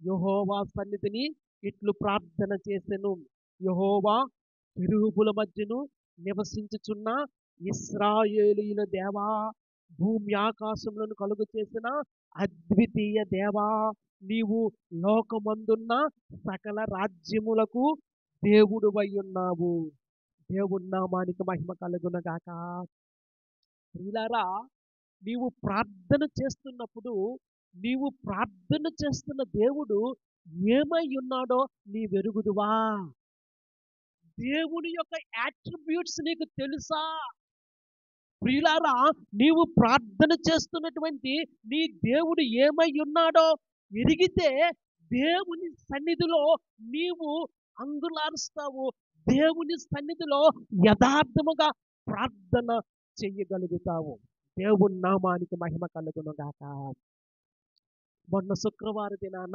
యెహోవా సన్నిధిని ఇట్లు ప్రార్థన చేసెను. యెహోవా కెరూబుల మధ్యను నివసించుచున్న ఇశ్రాయేలీయుల దేవా, భూమి ఆకాశములను కలుగు చేసిన అద్వితీయ దేవా, నీవు లోకమందున్న సకల రాజ్యములకు దేవుడువై ఉన్నావు. దేవుని నామానికి మహిమ కలుగునగాక. ప్రియులారా, నీవు ప్రార్థన చేస్తున్నప్పుడు నీవు ప్రార్థన చేస్తున్న దేవుడు ఏమై ఉన్నాడో నీవెరుగుదువా? దేవుని యొక్క యాట్రిబ్యూట్స్ నీకు తెలుసా? ప్రియులారా, నీవు ప్రార్థన చేస్తున్నటువంటి నీ దేవుడు ఏమై ఉన్నాడో ఎరిగితే దేవుని సన్నిధిలో నీవు అంగులారుస్తావు. దేవుని సన్నిధిలో యథార్థముగా ప్రార్థన చెయ్యగలుగుతావు. దేవుని నామానికి మహిమ కలుగును గాక. మొన్న శుక్రవారం దినాన